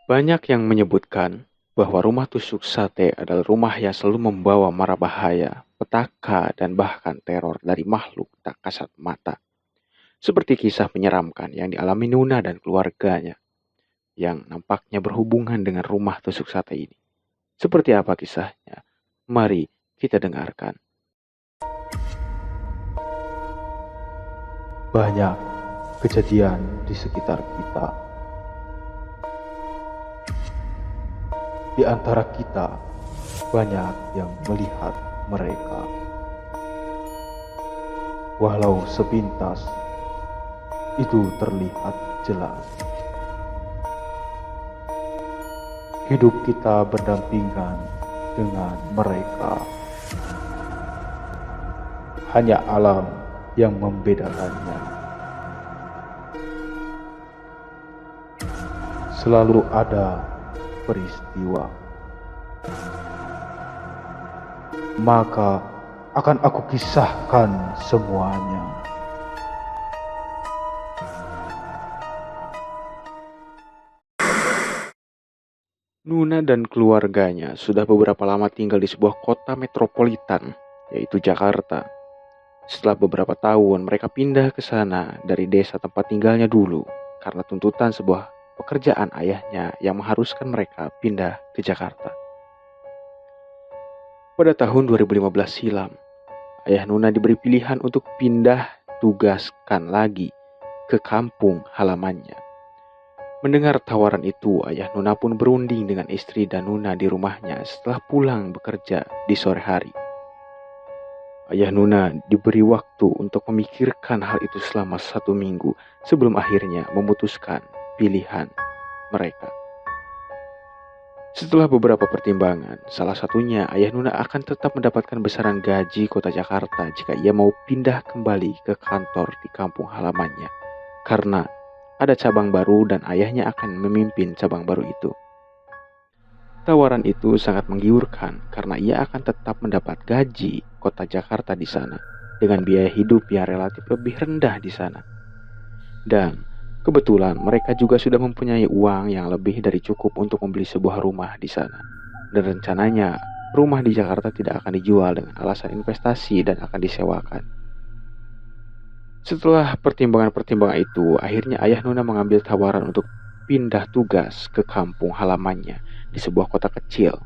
Banyak yang menyebutkan bahwa rumah tusuk sate adalah rumah yang selalu membawa mara bahaya, petaka, dan bahkan teror dari makhluk tak kasat mata. Seperti kisah menyeramkan yang dialami Nuna dan keluarganya, yang nampaknya berhubungan dengan rumah tusuk sate ini. Seperti apa kisahnya? Mari kita dengarkan. Banyak kejadian di sekitar kita. Di antara kita, banyak yang melihat mereka. Walau sepintas, itu terlihat jelas. Hidup kita berdampingan dengan mereka. Hanya alam yang membedakannya. Selalu ada peristiwa, maka akan aku kisahkan semuanya. Nuna dan keluarganya sudah beberapa lama tinggal di sebuah kota metropolitan, yaitu Jakarta. Setelah beberapa tahun, mereka pindah ke sana dari desa tempat tinggalnya dulu karena tuntutan sebuah pekerjaan ayahnya yang mengharuskan mereka pindah ke Jakarta. Pada tahun 2015 silam, ayah Nuna diberi pilihan untuk pindah tugaskan lagi ke kampung halamannya. Mendengar tawaran itu, ayah Nuna pun berunding dengan istri dan Nuna di rumahnya setelah pulang bekerja di sore hari. Ayah Nuna diberi waktu untuk memikirkan hal itu selama 1 minggu sebelum akhirnya memutuskan pilihan mereka. Setelah beberapa pertimbangan, salah satunya ayah Nuna akan tetap mendapatkan besaran gaji kota Jakarta jika ia mau pindah kembali ke kantor di kampung halamannya. Karena ada cabang baru dan ayahnya akan memimpin cabang baru itu. Tawaran itu sangat menggiurkan karena ia akan tetap mendapat gaji kota Jakarta di sana dengan biaya hidup yang relatif lebih rendah di sana. Dan kebetulan mereka juga sudah mempunyai uang yang lebih dari cukup untuk membeli sebuah rumah di sana. Dan rencananya rumah di Jakarta tidak akan dijual dengan alasan investasi dan akan disewakan. Setelah pertimbangan-pertimbangan itu, akhirnya ayah Nuna mengambil tawaran untuk pindah tugas ke kampung halamannya di sebuah kota kecil.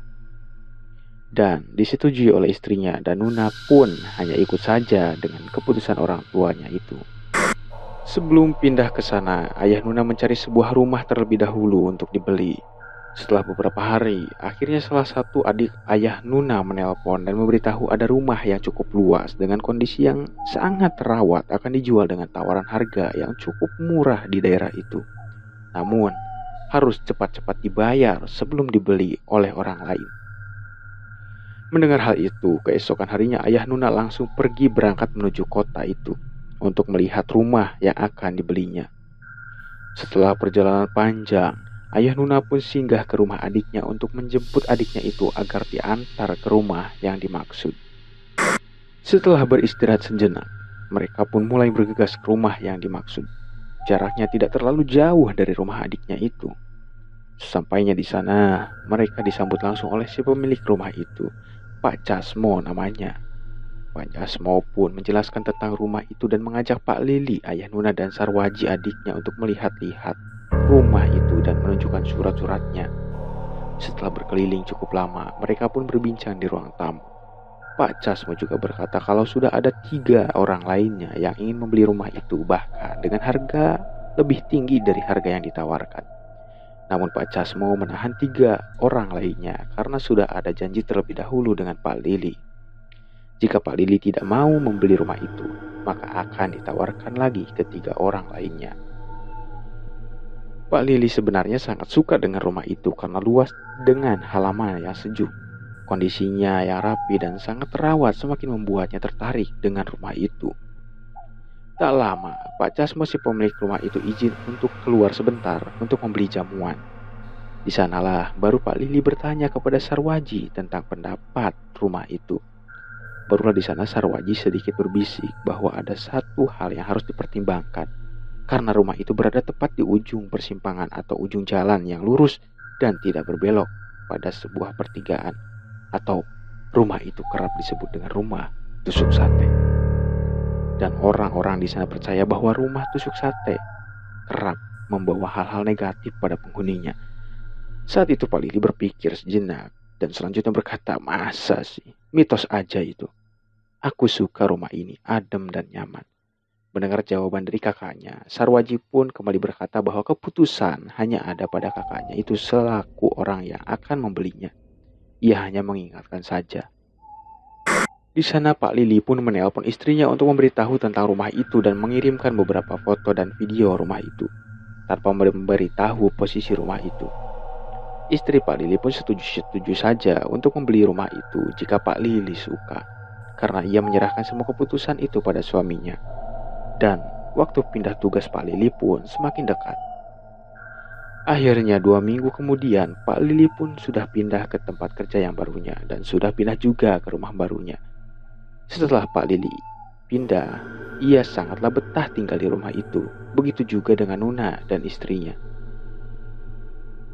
Dan disetujui oleh istrinya dan Nuna pun hanya ikut saja dengan keputusan orang tuanya itu. Sebelum pindah ke sana, ayah Nuna mencari sebuah rumah terlebih dahulu untuk dibeli. Setelah beberapa hari, akhirnya salah satu adik ayah Nuna menelpon dan memberitahu ada rumah yang cukup luas dengan kondisi yang sangat terawat akan dijual dengan tawaran harga yang cukup murah di daerah itu. Namun, harus cepat-cepat dibayar sebelum dibeli oleh orang lain. Mendengar hal itu, keesokan harinya ayah Nuna langsung pergi berangkat menuju kota itu untuk melihat rumah yang akan dibelinya. Setelah perjalanan panjang, ayah Nuna pun singgah ke rumah adiknya untuk menjemput adiknya itu agar diantar ke rumah yang dimaksud. Setelah beristirahat sejenak, mereka pun mulai bergegas ke rumah yang dimaksud. Jaraknya tidak terlalu jauh dari rumah adiknya itu. Sesampainya di sana, mereka disambut langsung oleh si pemilik rumah itu, Pak Casmo namanya. Pak Casmo pun menjelaskan tentang rumah itu dan mengajak Pak Lili, ayah Nuna dan Sarwaji adiknya untuk melihat-lihat rumah itu dan menunjukkan surat-suratnya. Setelah berkeliling cukup lama, mereka pun berbincang di ruang tamu. Pak Casmo juga berkata kalau sudah ada 3 orang lainnya yang ingin membeli rumah itu, bahkan dengan harga lebih tinggi dari harga yang ditawarkan. Namun Pak Casmo menahan 3 orang lainnya karena sudah ada janji terlebih dahulu dengan Pak Lili. Jika Pak Lili tidak mau membeli rumah itu, maka akan ditawarkan lagi ke 3 orang lainnya. Pak Lili sebenarnya sangat suka dengan rumah itu karena luas dengan halaman yang sejuk. Kondisinya yang rapi dan sangat terawat semakin membuatnya tertarik dengan rumah itu. Tak lama, Pak Casmo si pemilik rumah itu izin untuk keluar sebentar untuk membeli jamuan. Di sanalah baru Pak Lili bertanya kepada Sarwaji tentang pendapat rumah itu. Barulah di sana Sarwaji sedikit berbisik bahwa ada satu hal yang harus dipertimbangkan. Karena rumah itu berada tepat di ujung persimpangan atau ujung jalan yang lurus dan tidak berbelok pada sebuah pertigaan, atau rumah itu kerap disebut dengan rumah tusuk sate. Dan orang-orang di sana percaya bahwa rumah tusuk sate kerap membawa hal-hal negatif pada penghuninya. Saat itu Pak Lili berpikir sejenak dan selanjutnya berkata, masa sih, mitos aja itu. Aku suka rumah ini, adem dan nyaman. Mendengar jawaban dari kakaknya, Sarwaji pun kembali berkata bahwa keputusan hanya ada pada kakaknya itu selaku orang yang akan membelinya. Ia hanya mengingatkan saja. Di sana Pak Lili pun menelpon istrinya untuk memberitahu tentang rumah itu dan mengirimkan beberapa foto dan video rumah itu, tanpa memberitahu posisi rumah itu. Istri Pak Lili pun setuju saja untuk membeli rumah itu jika Pak Lili suka, karena ia menyerahkan semua keputusan itu pada suaminya. Dan waktu pindah tugas Pak Lili pun semakin dekat. Akhirnya 2 minggu kemudian Pak Lili pun sudah pindah ke tempat kerja yang barunya dan sudah pindah juga ke rumah barunya. Setelah Pak Lili pindah, ia sangatlah betah tinggal di rumah itu. Begitu juga dengan Nuna dan istrinya.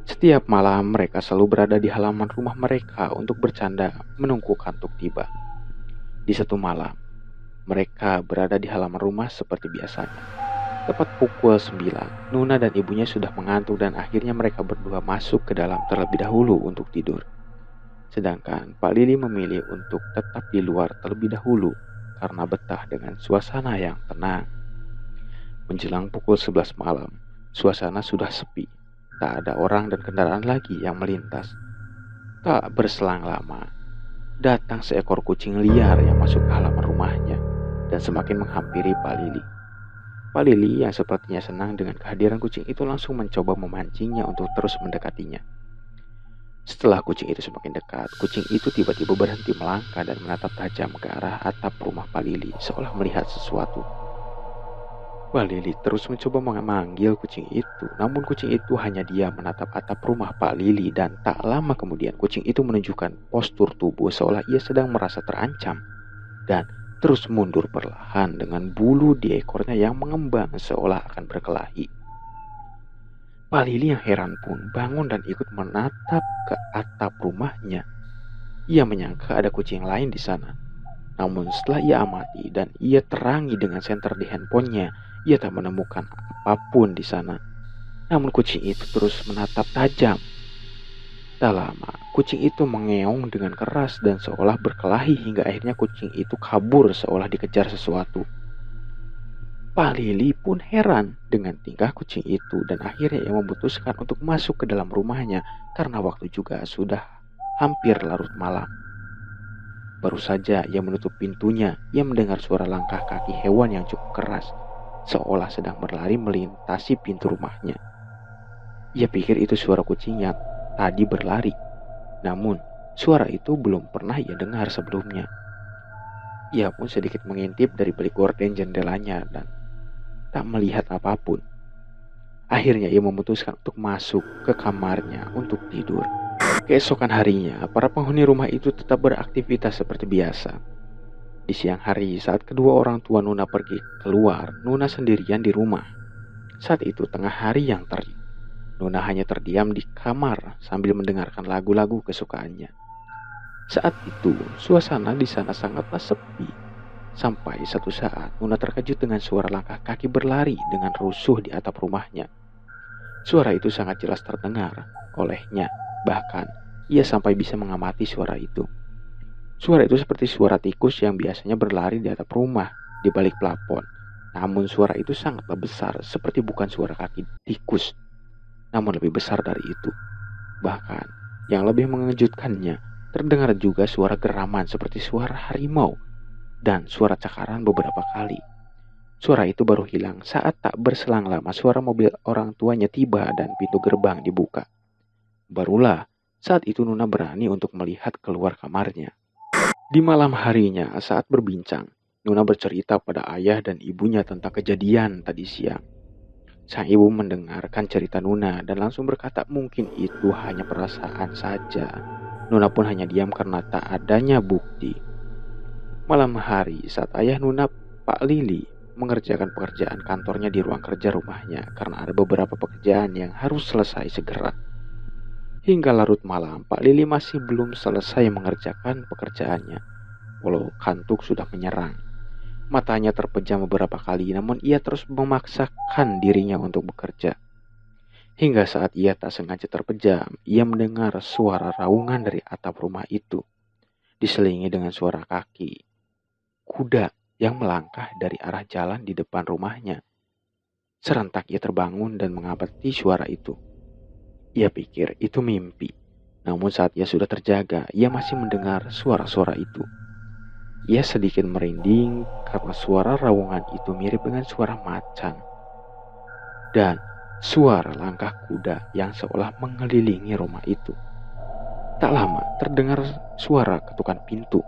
Setiap malam mereka selalu berada di halaman rumah mereka untuk bercanda menunggu kantuk tiba. Di satu malam, mereka berada di halaman rumah seperti biasanya. Tepat pukul 9, Nuna dan ibunya sudah mengantuk dan akhirnya mereka berdua masuk ke dalam terlebih dahulu untuk tidur. Sedangkan Pak Lili memilih untuk tetap di luar terlebih dahulu karena betah dengan suasana yang tenang. Menjelang pukul 11 malam, suasana sudah sepi. Tak ada orang dan kendaraan lagi yang melintas. Tak berselang lama, datang seekor kucing liar yang masuk ke halaman rumahnya dan semakin menghampiri Pak Lili. Pak Lili yang sepertinya senang dengan kehadiran kucing itu langsung mencoba memancingnya untuk terus mendekatinya. Setelah kucing itu semakin dekat, kucing itu tiba-tiba berhenti melangkah dan menatap tajam ke arah atap rumah Pak Lili seolah melihat sesuatu. Pak Lili terus mencoba memanggil kucing itu, namun kucing itu hanya diam menatap atap rumah Pak Lili dan tak lama kemudian kucing itu menunjukkan postur tubuh seolah ia sedang merasa terancam dan terus mundur perlahan dengan bulu di ekornya yang mengembang seolah akan berkelahi. Pak Lili yang heran pun bangun dan ikut menatap ke atap rumahnya. Ia menyangka ada kucing lain di sana. Namun setelah ia amati dan ia terangi dengan senter di handphonenya, ia tak menemukan apapun di sana. Namun kucing itu terus menatap tajam. Tak lama, kucing itu mengeong dengan keras dan seolah berkelahi hingga akhirnya kucing itu kabur seolah dikejar sesuatu. Pak Lili pun heran dengan tingkah kucing itu dan akhirnya ia memutuskan untuk masuk ke dalam rumahnya karena waktu juga sudah hampir larut malam. Baru saja ia menutup pintunya, ia mendengar suara langkah kaki hewan yang cukup keras, seolah sedang berlari melintasi pintu rumahnya. Ia pikir itu suara kucing yang tadi berlari, namun suara itu belum pernah ia dengar sebelumnya. Ia pun sedikit mengintip dari balik gorden jendelanya dan tak melihat apapun. Akhirnya ia memutuskan untuk masuk ke kamarnya untuk tidur. Keesokan harinya, para penghuni rumah itu tetap beraktivitas seperti biasa. Di siang hari, saat kedua orang tua Nuna pergi keluar, Nuna sendirian di rumah. Saat itu tengah hari yang terik. Nuna hanya terdiam di kamar sambil mendengarkan lagu-lagu kesukaannya. Saat itu, suasana di sana sangatlah sepi. Sampai satu saat, Nuna terkejut dengan suara langkah kaki berlari dengan rusuh di atap rumahnya. Suara itu sangat jelas terdengar olehnya. Bahkan, ia sampai bisa mengamati suara itu. Suara itu seperti suara tikus yang biasanya berlari di atap rumah, di balik plafon. Namun suara itu sangatlah besar, seperti bukan suara kaki tikus, namun lebih besar dari itu. Bahkan, yang lebih mengejutkannya, terdengar juga suara geraman seperti suara harimau, dan suara cakaran beberapa kali. Suara itu baru hilang saat tak berselang lama suara mobil orang tuanya tiba dan pintu gerbang dibuka. Barulah saat itu Nuna berani untuk melihat keluar kamarnya. Di malam harinya saat berbincang, Nuna bercerita pada ayah dan ibunya tentang kejadian tadi siang. Sang ibu mendengarkan cerita Nuna dan langsung berkata mungkin itu hanya perasaan saja. Nuna pun hanya diam karena tak adanya bukti. Malam hari saat ayah Nuna, Pak Lili, mengerjakan pekerjaan kantornya di ruang kerja rumahnya karena ada beberapa pekerjaan yang harus selesai segera. Hingga larut malam, Pak Lili masih belum selesai mengerjakan pekerjaannya. Walau kantuk sudah menyerang. Matanya terpejam beberapa kali, namun ia terus memaksakan dirinya untuk bekerja. Hingga saat ia tak sengaja terpejam, ia mendengar suara raungan dari atap rumah itu, diselingi dengan suara kaki kuda yang melangkah dari arah jalan di depan rumahnya. Serentak ia terbangun dan mengamati suara itu. Ia pikir itu mimpi. Namun saat ia sudah terjaga, ia masih mendengar suara-suara itu. Ia sedikit merinding karena suara raungan itu mirip dengan suara macan. Dan suara langkah kuda yang seolah mengelilingi rumah itu. Tak lama terdengar suara ketukan pintu.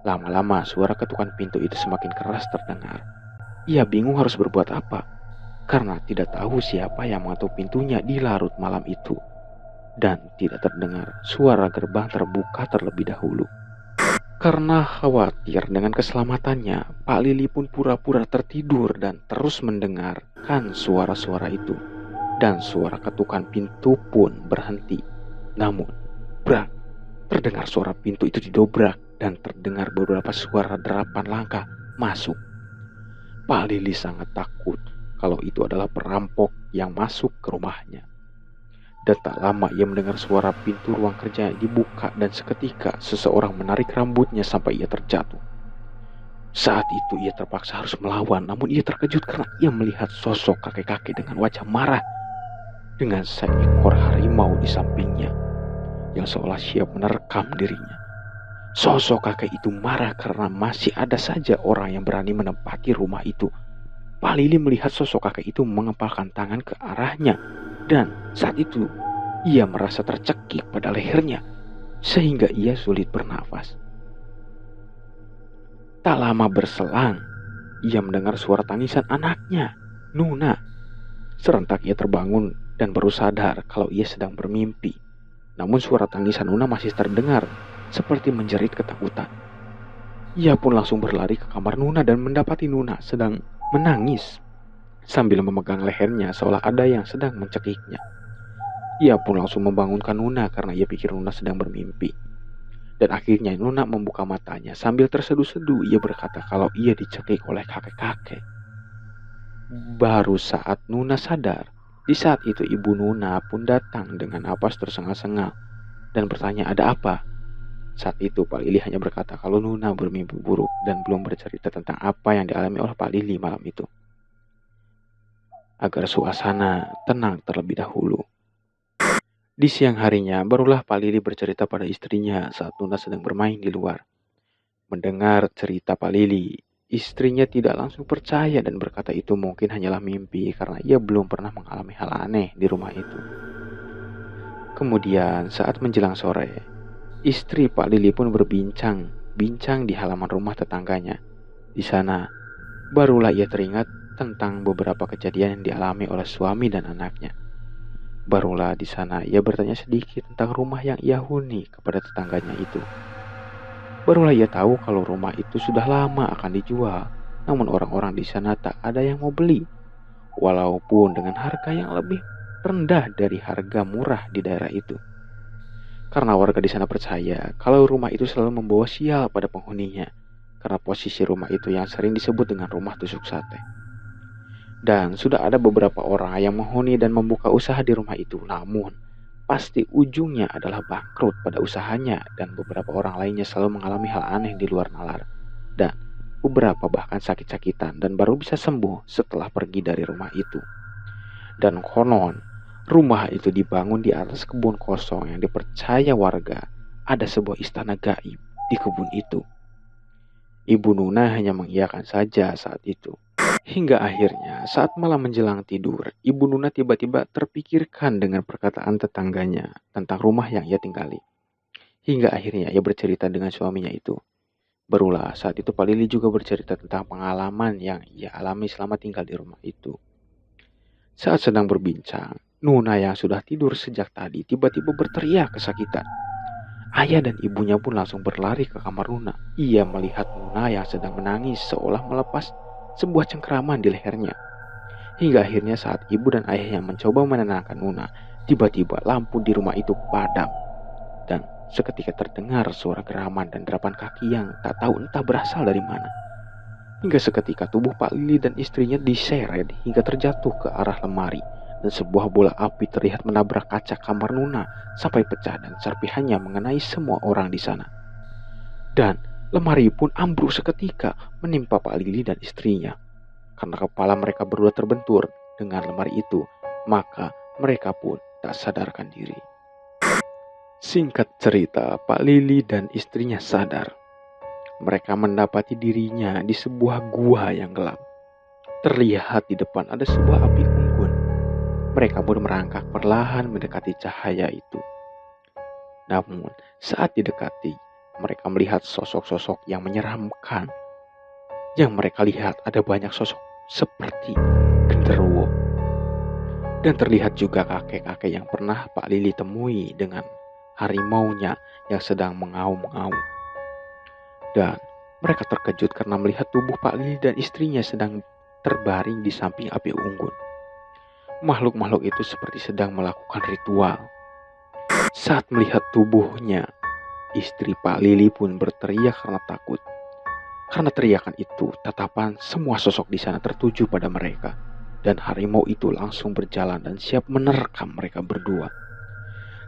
Lama-lama suara ketukan pintu itu semakin keras terdengar. Ia bingung harus berbuat apa, karena tidak tahu siapa yang mengetuk pintunya di larut malam itu. Dan tidak terdengar suara gerbang terbuka terlebih dahulu. Karena khawatir dengan keselamatannya, Pak Lili pun pura-pura tertidur dan terus mendengarkan suara-suara itu. Dan suara ketukan pintu pun berhenti. Namun, brak, terdengar suara pintu itu didobrak dan terdengar beberapa suara derapan langkah masuk. Pak Lili sangat takut kalau itu adalah perampok yang masuk ke rumahnya. Dan tak lama ia mendengar suara pintu ruang kerja dibuka dan seketika seseorang menarik rambutnya sampai ia terjatuh. Saat itu ia terpaksa harus melawan, namun ia terkejut karena ia melihat sosok kakek-kakek dengan wajah marah dengan seekor harimau di sampingnya yang seolah siap menerkam dirinya. Sosok kakek itu marah karena masih ada saja orang yang berani menempati rumah itu. Pak Lili melihat sosok kakek itu mengepalkan tangan ke arahnya. Dan saat itu ia merasa tercekik pada lehernya sehingga ia sulit bernafas. Tak lama berselang, ia mendengar suara tangisan anaknya, Nuna. Serentak ia terbangun dan baru sadar kalau ia sedang bermimpi. Namun suara tangisan Nuna masih terdengar seperti menjerit ketakutan. Ia pun langsung berlari ke kamar Nuna dan mendapati Nuna sedang menangis sambil memegang lehernya seolah ada yang sedang mencekiknya. Ia pun langsung membangunkan Nuna karena ia pikir Nuna sedang bermimpi. Dan akhirnya Nuna membuka matanya sambil terseduh-seduh. Ia berkata kalau ia dicekik oleh kakek-kakek. Baru saat Nuna sadar, di saat itu ibu Nuna pun datang dengan napas tersengal-sengal dan bertanya ada apa. Saat itu Pak Lili hanya berkata kalau Nuna bermimpi buruk dan belum bercerita tentang apa yang dialami oleh Pak Lili malam itu. Agar suasana tenang terlebih dahulu. Di siang harinya barulah Pak Lili bercerita pada istrinya saat Nuna sedang bermain di luar. Mendengar cerita Pak Lili, istrinya tidak langsung percaya dan berkata itu mungkin hanyalah mimpi karena ia belum pernah mengalami hal aneh di rumah itu. Kemudian saat menjelang sore, istri Pak Lili pun berbincang di halaman rumah tetangganya. Di sana, barulah ia teringat tentang beberapa kejadian yang dialami oleh suami dan anaknya. Barulah di sana ia bertanya sedikit tentang rumah yang ia huni kepada tetangganya itu. Barulah ia tahu kalau rumah itu sudah lama akan dijual, namun orang-orang di sana tak ada yang mau beli, walaupun dengan harga yang lebih rendah dari harga murah di daerah itu. Karena warga di sana percaya kalau rumah itu selalu membawa sial pada penghuninya, karena posisi rumah itu yang sering disebut dengan rumah tusuk sate. Dan sudah ada beberapa orang yang menghuni dan membuka usaha di rumah itu, namun pasti ujungnya adalah bangkrut pada usahanya dan beberapa orang lainnya selalu mengalami hal aneh di luar nalar. Dan beberapa bahkan sakit-sakitan dan baru bisa sembuh setelah pergi dari rumah itu. Dan konon, rumah itu dibangun di atas kebun kosong yang dipercaya warga ada sebuah istana gaib di kebun itu. Ibu Nuna hanya mengiyakan saja saat itu. Hingga akhirnya saat malam menjelang tidur, Ibu Nuna tiba-tiba terpikirkan dengan perkataan tetangganya tentang rumah yang ia tinggali. Hingga akhirnya ia bercerita dengan suaminya itu. Barulah saat itu Pak Lili juga bercerita tentang pengalaman yang ia alami selama tinggal di rumah itu. Saat sedang berbincang, Nuna yang sudah tidur sejak tadi tiba-tiba berteriak kesakitan. Ayah dan ibunya pun langsung berlari ke kamar Nuna. Ia melihat Nuna yang sedang menangis seolah melepas sebuah cengkraman di lehernya. Hingga akhirnya saat ibu dan ayah yang mencoba menenangkan Nuna, Tiba-tiba lampu di rumah itu padam dan seketika terdengar suara geraman dan derapan kaki yang tak tahu entah berasal dari mana. Hingga seketika tubuh Pak Lili dan istrinya diseret hingga terjatuh ke arah lemari dan sebuah bola api terlihat menabrak kaca kamar Nuna sampai pecah dan serpihannya mengenai semua orang di sana. Dan lemari pun ambruk seketika menimpa Pak Lili dan istrinya. Karena kepala mereka berdua terbentur dengan lemari itu, maka mereka pun tak sadarkan diri. Singkat cerita, Pak Lili dan istrinya sadar. Mereka mendapati dirinya di sebuah gua yang gelap. Terlihat di depan ada sebuah api unggun. Mereka pun merangkak perlahan mendekati cahaya itu. Namun, saat didekati, mereka melihat sosok-sosok yang menyeramkan. Yang mereka lihat ada banyak sosok seperti genderuwo. Dan terlihat juga kakek-kakek yang pernah Pak Lili temui dengan harimaunya yang sedang mengaum-ngaum. Dan mereka terkejut karena melihat tubuh Pak Lili dan istrinya sedang terbaring di samping api unggun. Makhluk-makhluk itu seperti sedang melakukan ritual. Saat melihat tubuhnya, istri Pak Lili pun berteriak karena takut. Karena teriakan itu, tatapan semua sosok di sana tertuju pada mereka. Dan harimau itu langsung berjalan dan siap menerkam mereka berdua.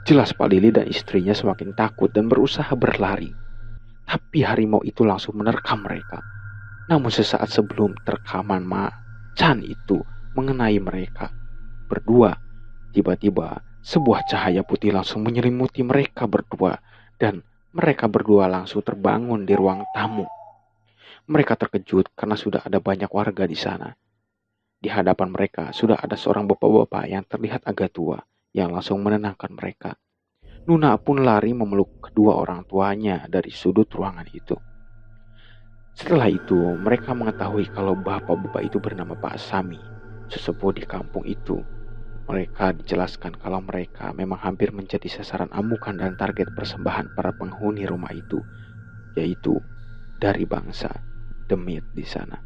Jelas Pak Lili dan istrinya semakin takut dan berusaha berlari. Tapi harimau itu langsung menerkam mereka. Namun sesaat sebelum terkaman macan itu mengenai mereka berdua, tiba-tiba sebuah cahaya putih langsung menyelimuti mereka berdua. Dan mereka berdua langsung terbangun di ruang tamu. Mereka terkejut karena sudah ada banyak warga di sana. Di hadapan mereka sudah ada seorang bapak-bapak yang terlihat agak tua yang langsung menenangkan mereka. Nuna pun lari memeluk kedua orang tuanya dari sudut ruangan itu. Setelah itu mereka mengetahui kalau bapak-bapak itu bernama Pak Sami, sesepuh di kampung itu. Mereka dijelaskan kalau mereka memang hampir menjadi sasaran amukan dan target persembahan para penghuni rumah itu, yaitu dari bangsa Demit di sana.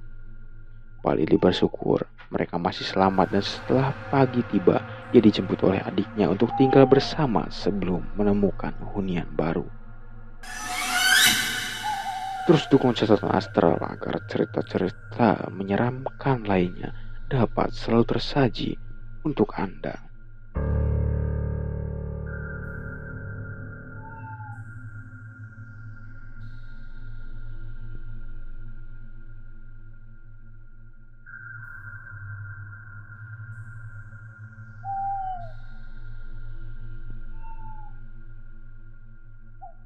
Pak Lili bersyukur mereka masih selamat dan setelah pagi tiba, ia dijemput oleh adiknya untuk tinggal bersama sebelum menemukan hunian baru. Terus dukung catatan astral agar cerita-cerita menyeramkan lainnya dapat selalu tersaji untuk Anda.